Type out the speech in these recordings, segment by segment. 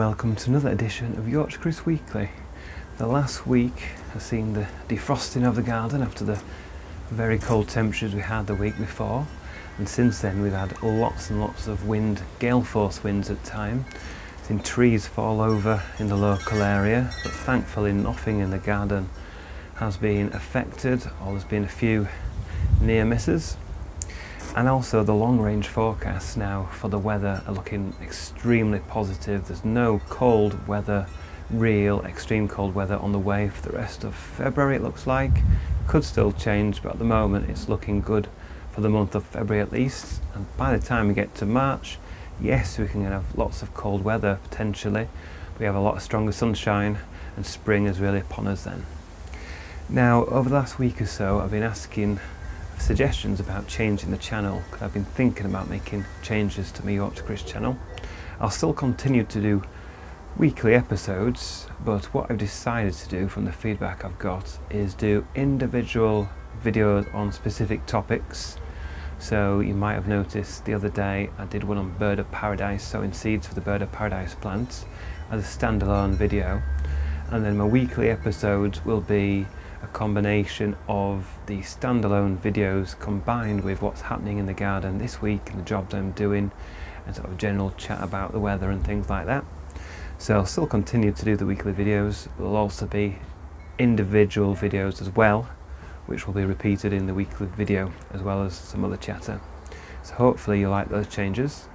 welcome to another edition of Yorkshire Kris Weekly. The last week has seen the defrosting of the garden after the very cold temperatures we had the week before, and since then we've had lots and lots of wind, gale force winds at times. Seen trees fall over in the local area, but thankfully nothing in the garden has been affected, or there's been a few near misses. And also the long range forecasts now for the weather are looking extremely positive. There's no cold weather, real extreme cold weather on the way for the rest of February, it looks like. Could still change, but at the moment it's looking good for the month of February at least. And by the time we get to March, yes, we can have lots of cold weather potentially. We have a lot of stronger sunshine and spring is really upon us then. Now, over the last week or so, I've been asking suggestions about changing the channel, because I've been thinking about making changes to my Yorkshire Kris channel. I'll still continue to do weekly episodes, but what I've decided to do from the feedback I've got is do individual videos on specific topics. So you might have noticed the other day I did one on bird of paradise, sowing seeds for the bird of paradise plants as a standalone video, and then my weekly episodes will be a combination of the standalone videos combined with what's happening in the garden this week and the jobs I'm doing, and sort of general chat about the weather and things like that. So I'll still continue to do the weekly videos. There'll also be individual videos as well, which will be repeated in the weekly video, as well as some other chatter. So hopefully you like those changes.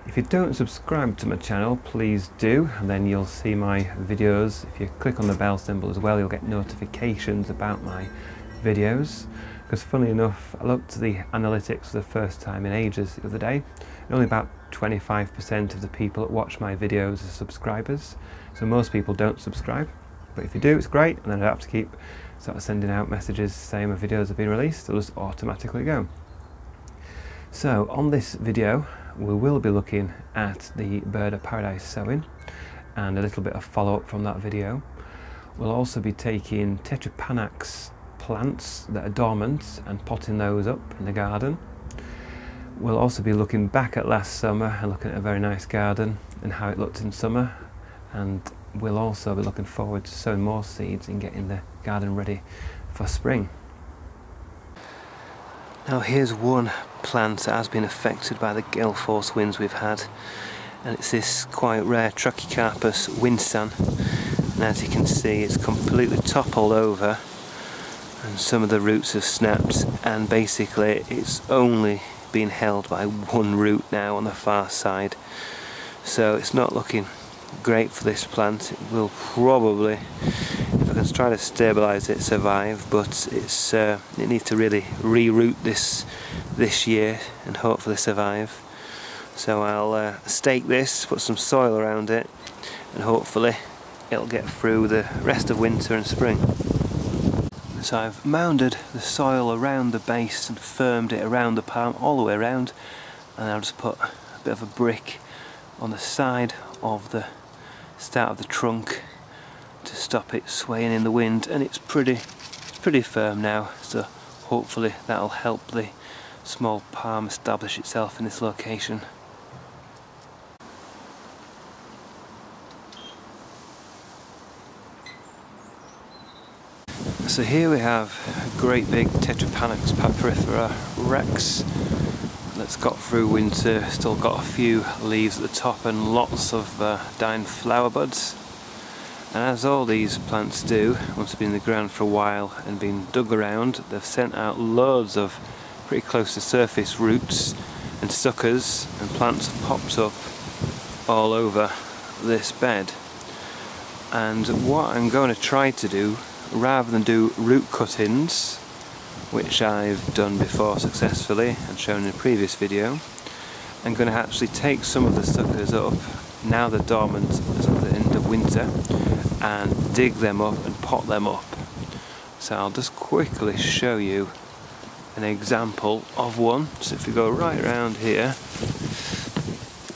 If you don't subscribe to my channel, please do, and then you'll see my videos. If you click on the bell symbol as well, you'll get notifications about my videos. Because funny enough, I looked at the analytics for the first time in ages the other day, and only about 25% of the people that watch my videos are subscribers. So most people don't subscribe, but if you do, it's great, and then I don't have to keep sort of sending out messages saying my videos have been released. They'll just automatically go. So on this video, we will be looking at the bird of paradise sowing and a little bit of follow-up from that video. We'll also be taking Tetrapanax plants that are dormant and potting those up in the garden. We'll also be looking back at last summer and looking at a very nice garden and how it looked in summer, and we'll also be looking forward to sowing more seeds and getting the garden ready for spring. Now here's one plant that has been affected by the gale force winds we've had, and it's this quite rare Trachycarpus winsan, and as you can see it's completely toppled over and some of the roots have snapped, and basically it's only been held by one root now on the far side, so it's not looking great for this plant. It will probably, if I can try to stabilise it, survive, but it needs to really reroot this year and hopefully survive. So I'll stake this, put some soil around it, and hopefully it'll get through the rest of winter and spring. So I've mounded the soil around the base and firmed it around the palm all the way around, and I'll just put a bit of a brick on the side of the start of the trunk to stop it swaying in the wind, and it's pretty firm now, so hopefully that'll help the small palm establish itself in this location. So here we have a great big Tetrapanax papyrifera rex that's got through winter, still got a few leaves at the top and lots of dying flower buds. And as all these plants do, once they've been in the ground for a while and been dug around, they've sent out loads of pretty close to surface roots and suckers, and plants have popped up all over this bed. And what I'm going to try to do, rather than do root cuttings, which I've done before successfully and shown in a previous video, I'm going to actually take some of the suckers up, now they're dormant as of the end of winter, and dig them up and pot them up. So I'll just quickly show you an example of one. So if we go right around here,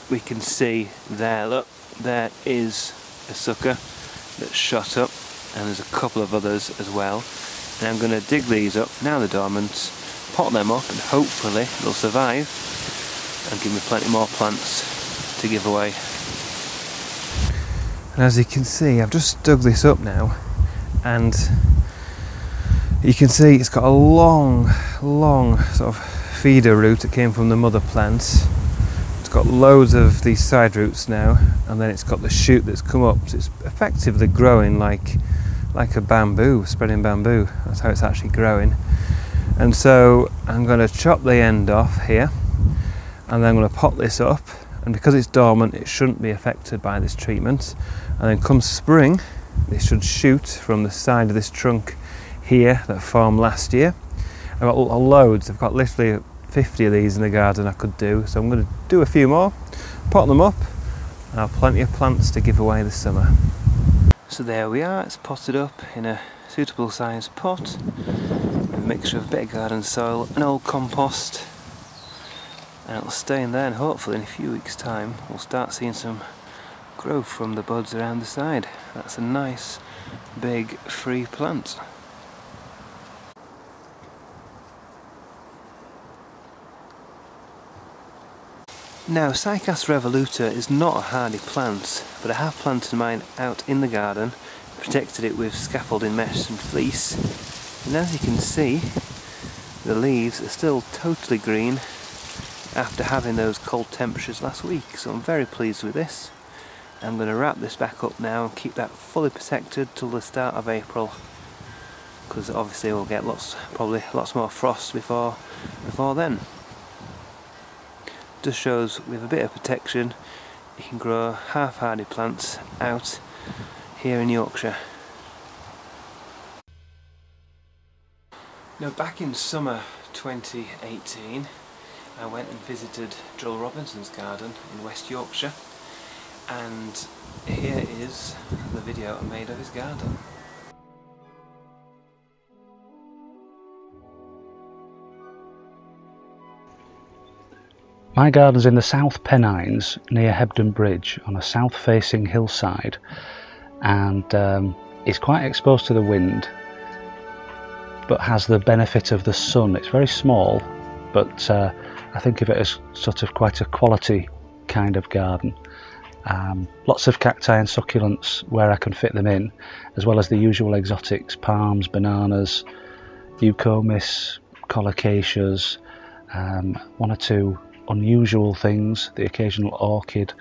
we can see there, look, there is a sucker that's shot up, and there's a couple of others as well. And I'm going to dig these up, now they're dormant, pot them up, and hopefully they'll survive and give me plenty more plants to give away. And as you can see, I've just dug this up now, and you can see it's got a long sort of feeder root that came from the mother plant. It's got loads of these side roots now, and then it's got the shoot that's come up, so it's effectively growing like a bamboo, spreading bamboo. That's how it's actually growing. And so I'm going to chop the end off here, and then I'm going to pot this up, and because it's dormant it shouldn't be affected by this treatment. And then come spring, this should shoot from the side of this trunk here that formed last year. I've got loads, I've got literally 50 of these in the garden I could do, so I'm going to do a few more, pot them up, and I'll have plenty of plants to give away this summer. So there we are, it's potted up in a suitable sized pot with a mixture of a bit of garden soil and old compost, and it'll stay in there, and hopefully in a few weeks time we'll start seeing some growth from the buds around the side. That's a nice big free plant. Now, Cycas revoluta is not a hardy plant, but I have planted mine out in the garden, protected it with scaffolding mesh and fleece, and as you can see, the leaves are still totally green after having those cold temperatures last week, so I'm very pleased with this. I'm going to wrap this back up now and keep that fully protected till the start of April, because obviously we'll get probably lots more frost before then. Just shows with a bit of protection you can grow half hardy plants out here in Yorkshire. Now, back in summer 2018 I went and visited Joel Robinson's garden in West Yorkshire, and here is the video I made of his garden. My garden's in the South Pennines near Hebden Bridge on a south-facing hillside, and it's quite exposed to the wind but has the benefit of the sun. It's very small, but I think of it as sort of quite a quality kind of garden. Lots of cacti and succulents where I can fit them in, as well as the usual exotics, palms, bananas, eucomis, colocaceas, one or two unusual things, the occasional orchid,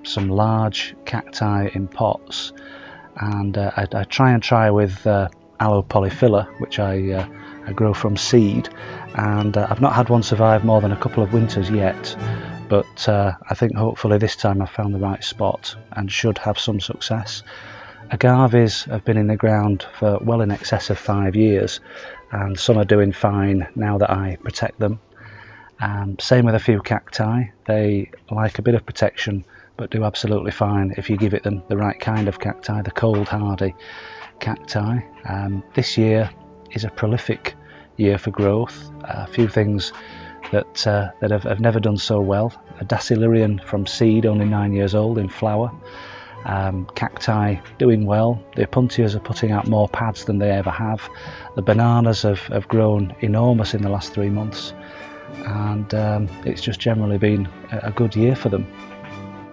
some large cacti in pots, and I try with aloe polyphylla, which I grow from seed, and I've not had one survive more than a couple of winters yet, but I think hopefully this time I've found the right spot and should have some success. Agaves have been in the ground for well in excess of 5 years, and some are doing fine now that I protect them. Same with a few cacti. They like a bit of protection but do absolutely fine if you give it them the right kind of cacti, the cold hardy cacti. This year is a prolific year for growth. A few things that have never done so well. A Dacilarian from seed, only 9 years old, in flower. Cacti doing well. The Opuntias are putting out more pads than they ever have. The bananas have grown enormous in the last 3 months, and it's just generally been a good year for them.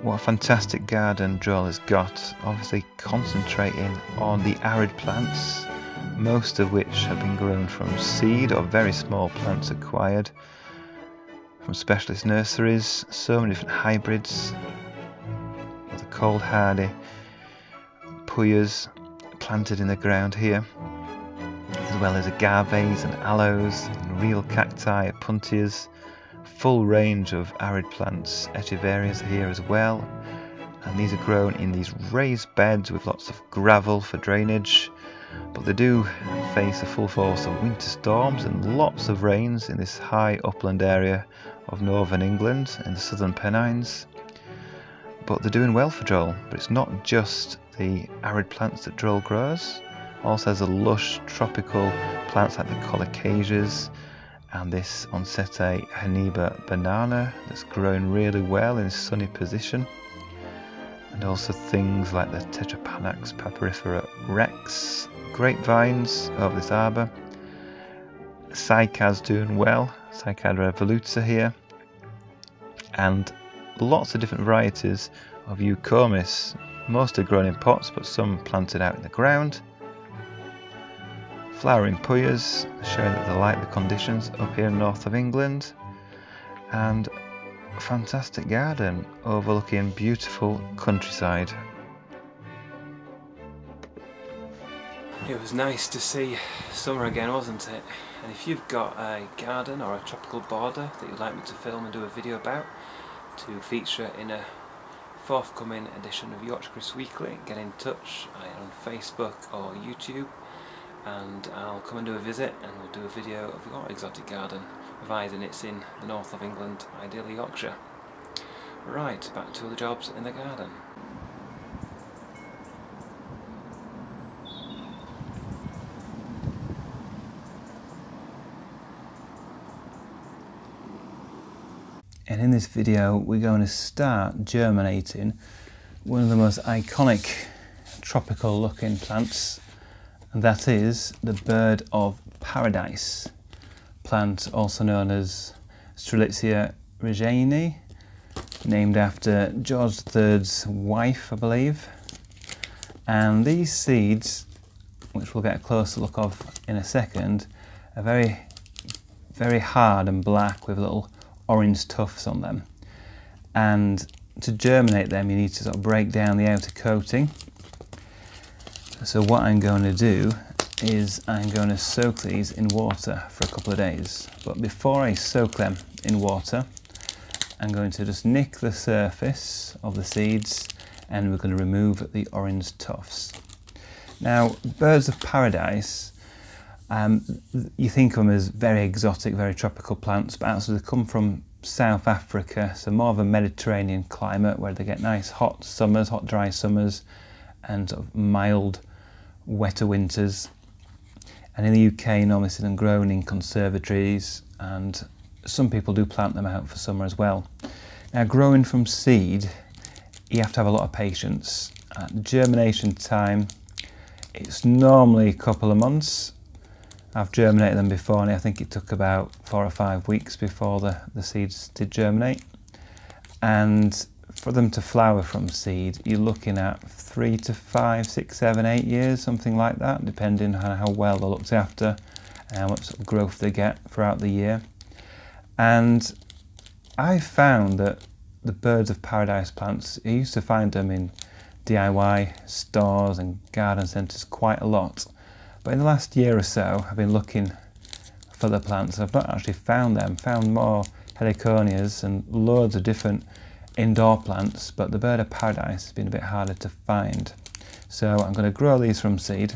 What a fantastic garden Joel has got, obviously concentrating on the arid plants, most of which have been grown from seed or very small plants acquired from specialist nurseries. So many different hybrids, the cold hardy puyas planted in the ground here, as well as agaves and aloes and real cacti, opuntias, full range of arid plants, echeverias here as well, and these are grown in these raised beds with lots of gravel for drainage, but they do face a full force of winter storms and lots of rains in this high upland area of northern England in the southern Pennines. But they're doing well for Joel. But it's not just the arid plants that Joel grows, also has a lush tropical plants like the colocaceas and this Onsete Haniba banana that's growing really well in a sunny position, and also things like the Tetrapanax papyrifera rex, grapevines over this arbour, Cycas doing well, Cycas revoluta here, and lots of different varieties of eucomis, Most are grown in pots, but some planted out in the ground. Flowering puyas, showing that they like the conditions up here north of England. And a fantastic garden overlooking beautiful countryside. It was nice to see summer again, wasn't it? And if you've got a garden or a tropical border that you'd like me to film and do a video about, to feature in a forthcoming edition of Yorkshire Kris Weekly, get in touch either on Facebook or YouTube, and I'll come and do a visit and we'll do a video of your exotic garden, providing it's in the north of England, ideally Yorkshire. Right, back to the jobs in the garden. And in this video we're going to start germinating one of the most iconic tropical looking plants, and that is the bird of paradise plant, also known as Strelitzia reginae, named after George III's wife, I believe. And these seeds, which we'll get a closer look of in a second, are very hard and black with little orange tufts on them, and to germinate them you need to sort of break down the outer coating. So what I'm going to do is I'm going to soak these in water for a couple of days, but before I soak them in water I'm going to just nick the surface of the seeds and we're going to remove the orange tufts. Now, birds of paradise, you think of them as very exotic, very tropical plants, but actually they come from South Africa, so more of a Mediterranean climate where they get nice hot summers, hot dry summers, and sort of mild, wetter winters. And in the UK, you normally see them grown in conservatories, and some people do plant them out for summer as well. Now, growing from seed, you have to have a lot of patience. Germination time, it's normally a couple of months. I've germinated them before and I think it took about 4 or 5 weeks before the seeds did germinate. And for them to flower from seed, you're looking at 3 to 5, 6, 7, 8 years, something like that, depending on how well they're looked after and how much sort of growth they get throughout the year. And I found that the birds of paradise plants, I used to find them in DIY stores and garden centres quite a lot. But in the last year or so, I've been looking for the plants. I've not actually found them. Found more heliconias and loads of different indoor plants, but the bird of paradise has been a bit harder to find. So I'm going to grow these from seed.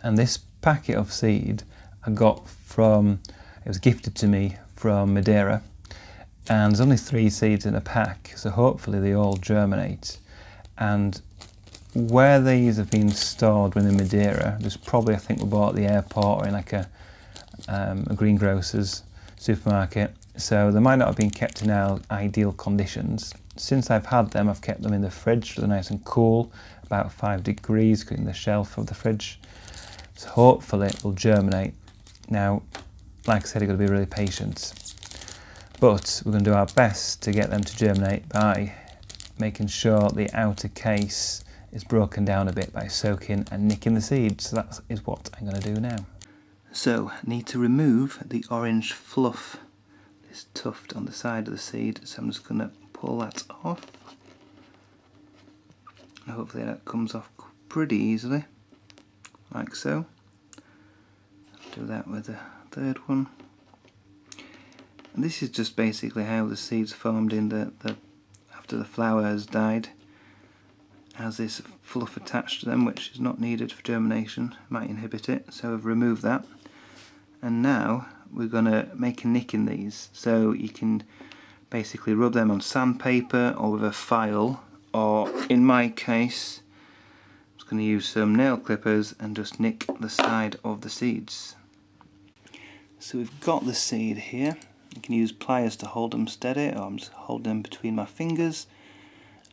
And this packet of seed I got from, it was gifted to me from Madeira. And there's only 3 seeds in a pack, so hopefully they all germinate. And where these have been stored within Madeira, there's probably, I think we bought at the airport or in like a greengrocer's supermarket, so they might not have been kept in our ideal conditions. Since I've had them, I've kept them in the fridge, so they're nice and cool, about 5 degrees, cooking the shelf of the fridge. So hopefully it will germinate. Now, like I said, you've got to be really patient, but we're going to do our best to get them to germinate by making sure the outer case is broken down a bit by soaking and nicking the seeds. So that is what I'm going to do now. So, need to remove the orange fluff, this tuft on the side of the seed, so I'm just going to pull that off. Hopefully that comes off pretty easily, like so. I'll do that with the third one. And this is just basically how the seeds formed in after the flower has died. Has this fluff attached to them, which is not needed for germination, might inhibit it, so I've removed that. And now we're going to make a nick in these, so you can basically rub them on sandpaper or with a file, or in my case I'm just going to use some nail clippers and just nick the side of the seeds. So we've got the seed here. You can use pliers to hold them steady, or I'm just holding them between my fingers,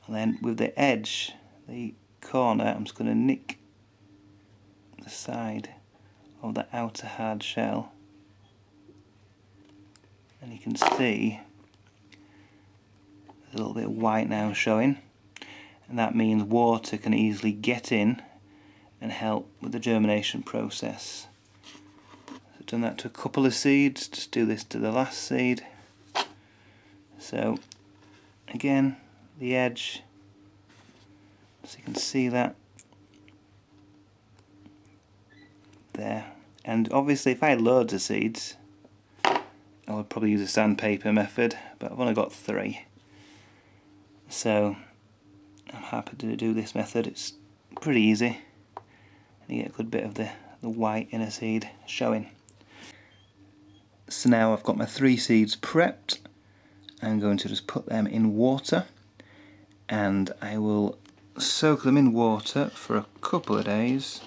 and then with the edge, the corner, I'm just going to nick the side of the outer hard shell, and you can see there's a little bit of white now showing. and that means water can easily get in and help with the germination process. So I've done that to a couple of seeds, just do this to the last seed. So again, the edge, so you can see that there. And obviously if I had loads of seeds, I would probably use a sandpaper method, but I've only got 3. So I'm happy to do this method. It's pretty easy, and you get a good bit of the white inner seed showing. So now I've got my 3 seeds prepped. I'm going to just put them in water, and I will soak them in water for a couple of days.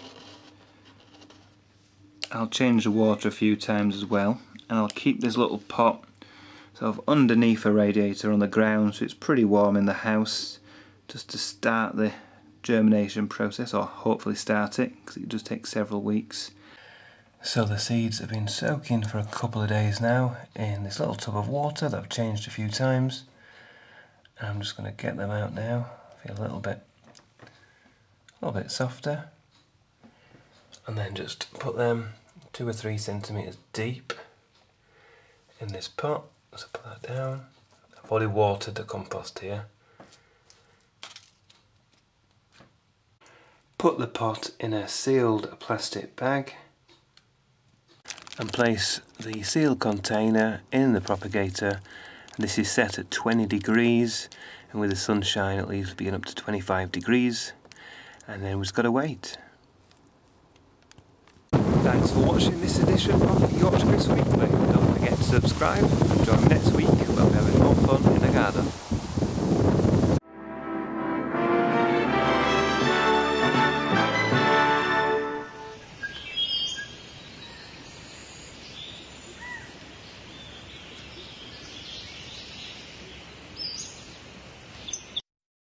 I'll change the water a few times as well, and I'll keep this little pot sort of underneath a radiator on the ground so it's pretty warm in the house, just to start the germination process, or hopefully start it, because it does take several weeks. So the seeds have been soaking for a couple of days now in this little tub of water that I've changed a few times. And I'm just going to get them out now. Feel a little bit softer, and then just put them 2 or 3 centimeters deep in this pot. So put that down. I've already watered the compost here. Put the pot in a sealed plastic bag and place the sealed container in the propagator. And this is set at 20 degrees, and with the sunshine it'll easily be up to 25 degrees, and then we've just got to wait. Thanks for watching this edition of Yorkshire Kris Weekly. Don't forget to subscribe and join me next week where we're having more fun in the garden.